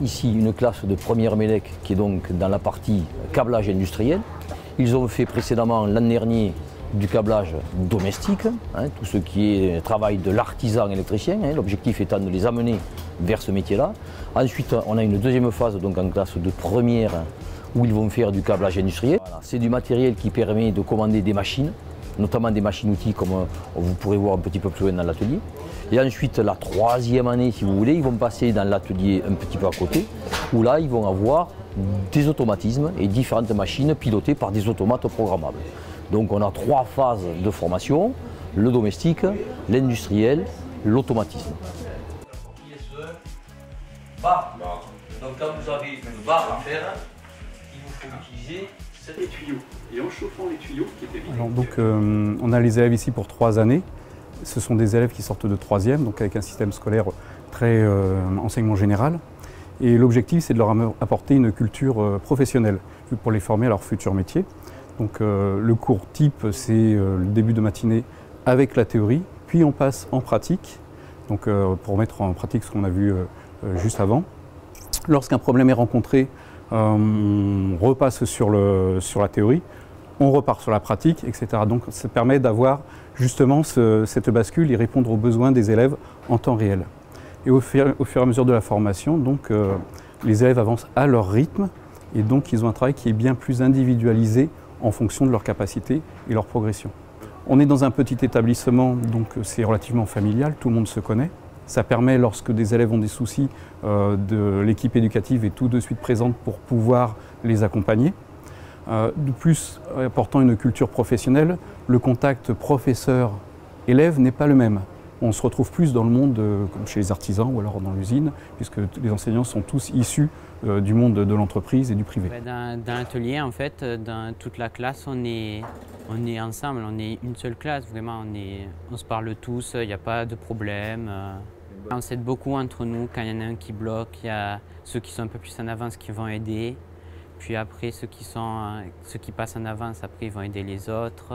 ici une classe de première Mélec qui est donc dans la partie câblage industriel. Ils ont fait précédemment l'an dernier du câblage domestique, tout ce qui est travail de l'artisan électricien, l'objectif étant de les amener vers ce métier-là. Ensuite, on a une deuxième phase donc en classe de première où ils vont faire du câblage industriel. Voilà, c'est du matériel qui permet de commander des machines, notamment des machines-outils comme vous pourrez voir un petit peu plus loin dans l'atelier. Et ensuite, la troisième année, si vous voulez, ils vont passer dans l'atelier un petit peu à côté, où là, ils vont avoir des automatismes et différentes machines pilotées par des automates programmables. Donc on a 3 phases de formation, le domestique, l'industriel, l'automatisme. Barre. Donc quand vous avez une barre à faire, il vous faut utiliser les tuyaux. Et en chauffant les tuyaux qui étaient vidés. Alors, donc, on a les élèves ici pour 3 années. Ce sont des élèves qui sortent de 3e, donc avec un système scolaire très enseignement général. Et l'objectif, c'est de leur apporter une culture professionnelle pour les former à leur futur métier. Donc le cours type, c'est le début de matinée avec la théorie, puis on passe en pratique, donc, pour mettre en pratique ce qu'on a vu juste avant. Lorsqu'un problème est rencontré, on repasse sur la théorie, on repart sur la pratique, etc. Donc ça permet d'avoir justement cette bascule et répondre aux besoins des élèves en temps réel. Et au fur et à mesure de la formation, donc, les élèves avancent à leur rythme et donc ils ont un travail qui est bien plus individualisé en fonction de leurs capacités et leur progression. On est dans un petit établissement, donc c'est relativement familial, tout le monde se connaît. Ça permet, lorsque des élèves ont des soucis, de l'équipe éducative est tout de suite présente pour pouvoir les accompagner. De plus, apportant une culture professionnelle, le contact professeur-élève n'est pas le même. On se retrouve plus dans le monde, comme chez les artisans ou alors dans l'usine, puisque les enseignants sont tous issus du monde de l'entreprise et du privé. Dans l'atelier, en fait, dans toute la classe, on est ensemble, on est une seule classe, vraiment, on se parle tous, il n'y a pas de problème. On s'aide beaucoup entre nous, quand il y en a un qui bloque, il y a ceux qui sont un peu plus en avance qui vont aider, puis après ceux qui passent en avance, après ils vont aider les autres.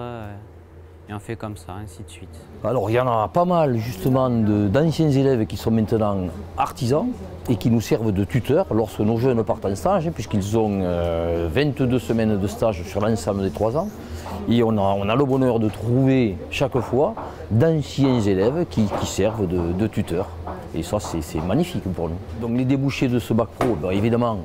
Et on fait comme ça, ainsi de suite. Alors il y en a pas mal justement d'anciens élèves qui sont maintenant artisans et qui nous servent de tuteurs lorsque nos jeunes partent en stage, puisqu'ils ont 22 semaines de stage sur l'ensemble des 3 ans. Et on a le bonheur de trouver chaque fois d'anciens élèves qui servent de tuteurs. Et ça c'est magnifique pour nous. Donc les débouchés de ce bac pro, ben, évidemment,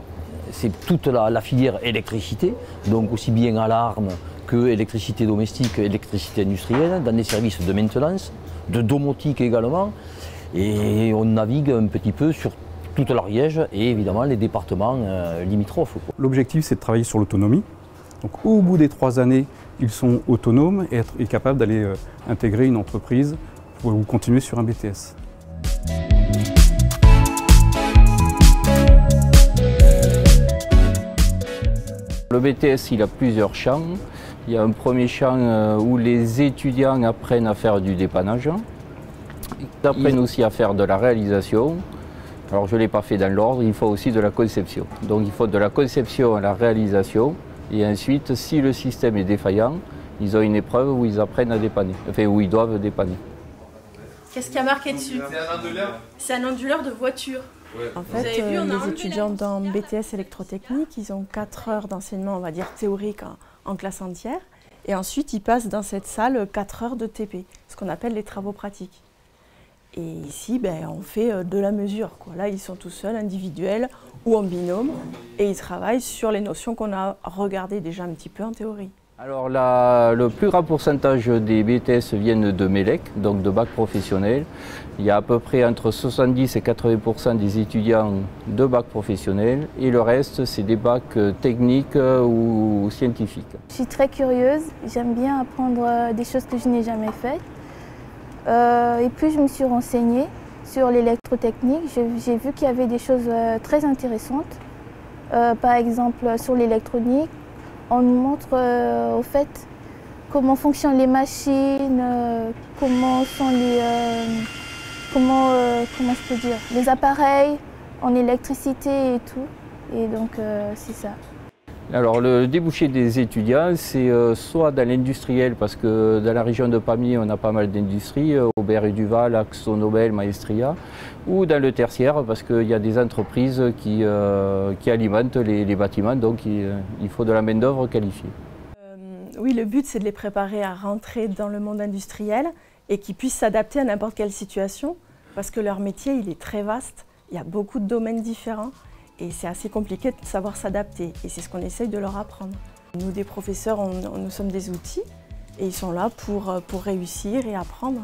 c'est toute la filière électricité, donc aussi bien alarme que électricité domestique, électricité industrielle, dans des services de maintenance, de domotique également. Et on navigue un petit peu sur toute l'Ariège et évidemment les départements limitrophes. L'objectif, c'est de travailler sur l'autonomie. Donc au bout des 3 années, ils sont autonomes et capables d'aller intégrer une entreprise ou continuer sur un BTS. Le BTS, il a plusieurs champs. Il y a un premier champ où les étudiants apprennent à faire du dépannage. Ils apprennent aussi à faire de la réalisation. Alors je ne l'ai pas fait dans l'ordre, il faut aussi de la conception. Donc il faut de la conception à la réalisation. Et ensuite, si le système est défaillant, ils ont une épreuve où ils apprennent à dépanner, enfin où ils doivent dépanner. Qu'est-ce qu'il y a marqué dessus? C'est un onduleur. C'est un onduleur de voiture. Ouais. En fait, les étudiants dans BTS électrotechnique, ils ont 4 heures d'enseignement, on va dire théorique, en classe entière. Et ensuite, ils passent dans cette salle 4 heures de TP, ce qu'on appelle les travaux pratiques. Et ici, on fait de la mesure, quoi. Là, ils sont tout seuls, individuels ou en binôme, et ils travaillent sur les notions qu'on a regardées déjà un petit peu en théorie. Alors le plus grand pourcentage des BTS viennent de Mélec, donc de bac professionnel. Il y a à peu près entre 70 et 80% des étudiants de bac professionnel et le reste c'est des bacs techniques ou scientifiques. Je suis très curieuse, j'aime bien apprendre des choses que je n'ai jamais faites. Et puis je me suis renseignée sur l'électrotechnique, j'ai vu qu'il y avait des choses très intéressantes. Par exemple sur l'électronique, on nous montre au fait comment fonctionnent les machines, comment sont les appareils en électricité et tout. Et donc c'est ça. Alors le débouché des étudiants, c'est soit dans l'industriel, parce que dans la région de Pamiers, on a pas mal d'industries, Aubert-et-Duval, AkzoNobel, Maestria, ou dans le tertiaire, parce qu'il y a des entreprises qui alimentent les bâtiments, donc il faut de la main-d'œuvre qualifiée. Oui, le but, c'est de les préparer à rentrer dans le monde industriel et qu'ils puissent s'adapter à n'importe quelle situation, parce que leur métier, il est très vaste, il y a beaucoup de domaines différents. Et c'est assez compliqué de savoir s'adapter. Et c'est ce qu'on essaye de leur apprendre. Nous, des professeurs, nous sommes des outils. Et ils sont là pour réussir et apprendre.